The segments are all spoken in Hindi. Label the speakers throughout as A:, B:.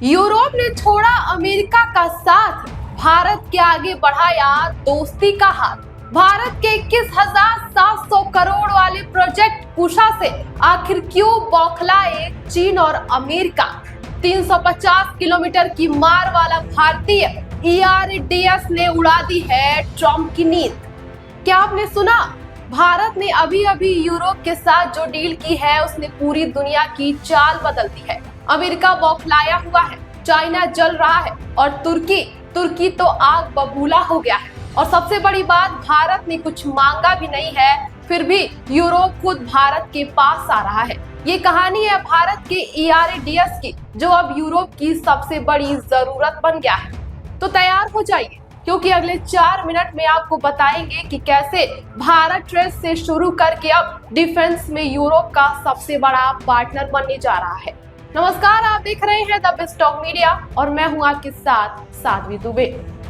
A: यूरोप ने छोड़ा अमेरिका का साथ, भारत के आगे बढ़ाया दोस्ती का हाथ। भारत के 21,700 करोड़ वाले प्रोजेक्ट कुशा से आखिर क्यों बौखलाए चीन और अमेरिका? 350 किलोमीटर की मार वाला भारतीय ERDS ने उड़ा दी है ट्रंप की नींद। क्या आपने सुना? भारत ने अभी अभी यूरोप के साथ जो डील की है उसने पूरी दुनिया की चाल बदल दी है। अमेरिका बौखलाया हुआ है, चाइना जल रहा है और तुर्की तो आग बबूला हो गया है। और सबसे बड़ी बात, भारत ने कुछ मांगा भी नहीं है, फिर भी यूरोप खुद भारत के पास आ रहा है। ये कहानी है भारत के ERDS की, जो अब यूरोप की सबसे बड़ी जरूरत बन गया है। तो तैयार हो जाइए, क्योंकि अगले 4 मिनट में आपको बताएंगे कि कैसे भारत ट्रेस से शुरू करके अब डिफेंस में यूरोप का सबसे बड़ा पार्टनर बनने जा रहा है। नमस्कार, आप देख रहे हैं द बेस्ट ऑफ मीडिया और मैं हूं आपके साथ साध्वी दुबे।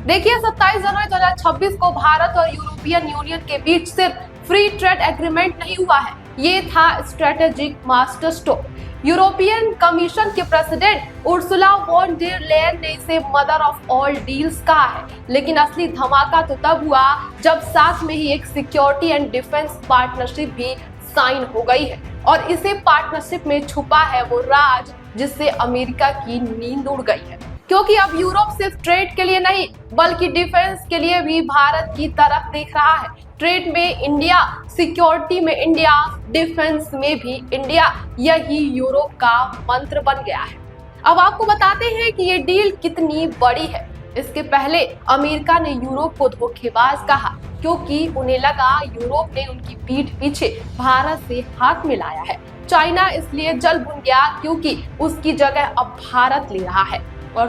A: देखिए, 27 जनवरी 2026 को भारत और यूरोपियन यूनियन के बीच सिर्फ फ्री ट्रेड एग्रीमेंट नहीं हुआ है, ये था strategic masterstroke. European Commission के president Ursula von der Leyen ने इसे मदर ऑफ ऑल डील्स कहा है। लेकिन असली धमाका तो तब हुआ जब साथ में ही एक सिक्योरिटी एंड डिफेंस पार्टनरशिप भी साइन हो गई है। और इसे पार्टनरशिप में छुपा है वो राज जिससे अमेरिका की नींद उड़ गई है, क्योंकि अब यूरोप सिर्फ ट्रेड के लिए नहीं बल्कि डिफेंस के लिए भी भारत की तरफ देख रहा है। ट्रेड में इंडिया, सिक्योरिटी में इंडिया, डिफेंस में भी इंडिया, यही यूरोप का मंत्र बन गया है। अब आपको बताते हैं कि ये डील कितनी बड़ी है। इसके पहले अमेरिका ने यूरोप को धोखेबाज कहा, क्योंकि उन्हें लगा यूरोप ने उनकी पीठ पीछे भारत से हाथ मिलाया है। चाइना इसलिए जल भुन गया क्योंकि उसकी जगह अब भारत ले रहा है। और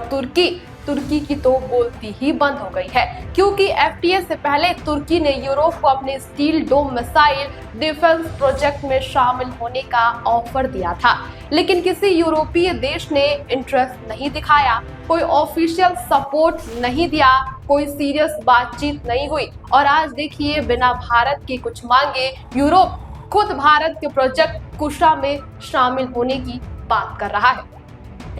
A: तुर्की की तो बोलती ही बंद हो गई है, क्योंकि FTA से पहले तुर्की ने यूरोप को अपने steel dome missile defence project में शामिल होने का ऑफर दिया था। लेकिन किसी यूरोपीय देश ने इंटरेस्ट नहीं दिखाया, कोई ऑफिशियल सपोर्ट नहीं दिया, कोई सीरियस बातचीत नहीं हुई। और आज देखिए, बिना भारत के कुछ मांगे यूरोप खुद भारत के प्रोजेक्ट कुशा में शामिल होने की बात कर रहा है।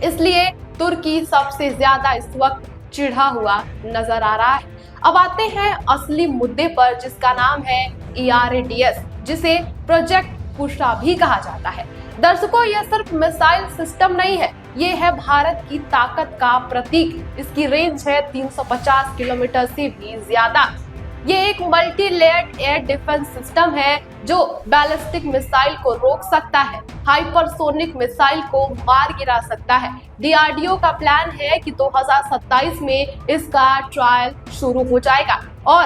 A: इसलिए तुर्की सबसे ज्यादा इस वक्त चिढ़ा हुआ नजर आ रहा है। अब आते हैं असली मुद्दे पर, जिसका नाम है ERDS, जिसे प्रोजेक्ट कुशा भी कहा जाता है। दर्शकों, यह सिर्फ मिसाइल सिस्टम नहीं है, ये है भारत की ताकत का प्रतीक। इसकी रेंज है 350 किलोमीटर से भी ज्यादा। ये एक multi layered air defence system है जो बैलिस्टिक मिसाइल को रोक सकता है, हाइपरसोनिक मिसाइल को मार गिरा सकता है। DRDO का प्लान है कि 2027 में इसका ट्रायल शुरू हो जाएगा और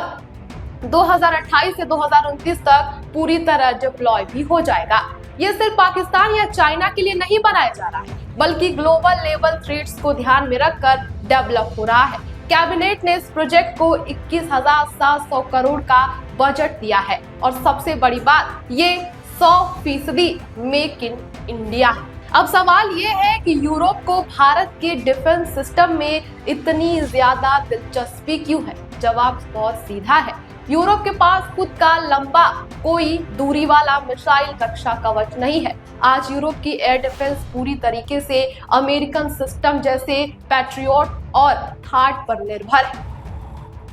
A: 2028 से 2029 तक पूरी तरह डिप्लॉय भी हो जाएगा। ये सिर्फ पाकिस्तान या चाइना के लिए नहीं बनाया जा रहा है, बल्कि ग्लोबल लेवल थ्रेट्स को ध्यान में रखकर डेवलप हो रहा है। कैबिनेट ने इस प्रोजेक्ट को 21,700 करोड़ का बजट दिया है और सबसे बड़ी बात, ये 100% मेक इन इंडिया है। अब सवाल ये है कि यूरोप को भारत के डिफेंस सिस्टम में इतनी ज्यादा दिलचस्पी क्यों है? जवाब बहुत सीधा है, यूरोप के पास खुद का लंबा कोई दूरी वाला मिसाइल रक्षा कवच नहीं है। आज यूरोप की एयर डिफेंस पूरी तरीके से अमेरिकन सिस्टम जैसे पैट्रियट और थार्ड पर निर्भर है।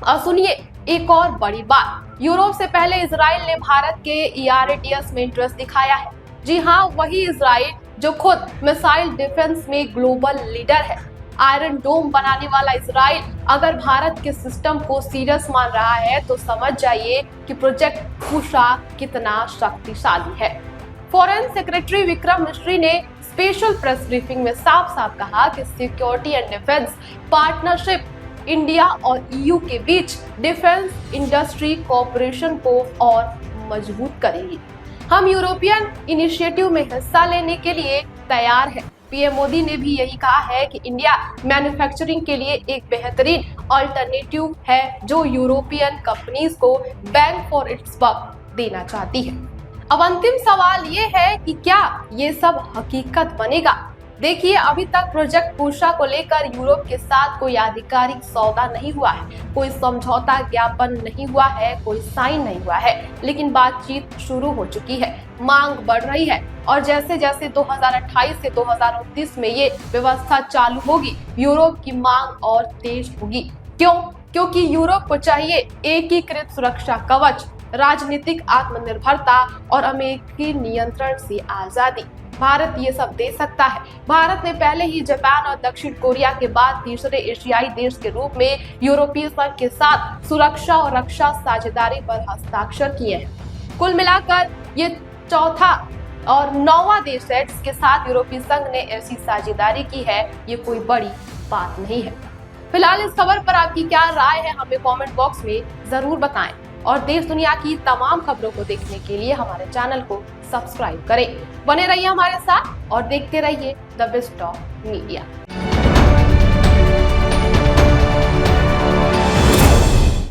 A: और सुनिए एक और बड़ी बात, यूरोप से पहले इजराइल ने भारत के ERDS में इंटरेस्ट दिखाया है। जी हाँ, वही इजराइल जो खुद मिसाइल डिफेंस में ग्लोबल लीडर है। आयरन डोम बनाने वाला इजराइल अगर भारत के सिस्टम को सीरियस मान रहा है तो समझ जाइए कि प्रोजेक्ट कुशा कितना शक्तिशाली है। फॉरेन सेक्रेटरी विक्रम मिश्री ने स्पेशल प्रेस ब्रीफिंग में साफ साफ कहा कि security and defence partnership India और EU के बीच डिफेंस इंडस्ट्री कोऑपरेशन को और मजबूत करेगी। हम यूरोपियन इनिशिएटिव में हिस्सा लेने के लिए तैयार हैं। PM मोदी ने भी यही कहा है कि इंडिया मैन्युफैक्चरिंग के लिए एक बेहतरीन अल्टरनेटिव है, जो यूरोपियन कंपनीज को बैंग फॉर इट्स बक देना चाहती है। अब अंतिम सवाल ये है कि क्या ये सब हकीकत बनेगा? देखिए, अभी तक प्रोजेक्ट पूषा को लेकर यूरोप के साथ कोई आधिकारिक सौदा नहीं हुआ है, कोई समझौता ज्ञापन नहीं हुआ है, कोई साइन नहीं हुआ है, लेकिन बातचीत शुरू हो चुकी है, मांग बढ़ रही है और जैसे जैसे 2028 से 2029 में ये व्यवस्था चालू होगी, यूरोप की मांग और तेज होगी। क्यों? क्योंकि यूरोप को चाहिए एकीकृत सुरक्षा कवच, राजनीतिक आत्मनिर्भरता और अमेरिकी नियंत्रण से आजादी। भारत ये सब दे सकता है। भारत ने पहले ही जापान और दक्षिण कोरिया के बाद तीसरे एशियाई देश के रूप में यूरोपीय संघ के साथ सुरक्षा और रक्षा साझेदारी पर हस्ताक्षर किए हैं। कुल मिलाकर ये चौथा और 9वां देश है जिसके साथ यूरोपीय संघ ने ऐसी साझेदारी की है। ये कोई बड़ी बात नहीं है। फिलहाल इस खबर पर आपकी क्या राय है, हमें कमेंट बॉक्स में जरूर बताएं और देश दुनिया की तमाम खबरों को देखने के लिए हमारे चैनल को सब्सक्राइब करें। बने रहिए हमारे साथ और देखते रहिए द बेस्ट ऑफ मीडिया।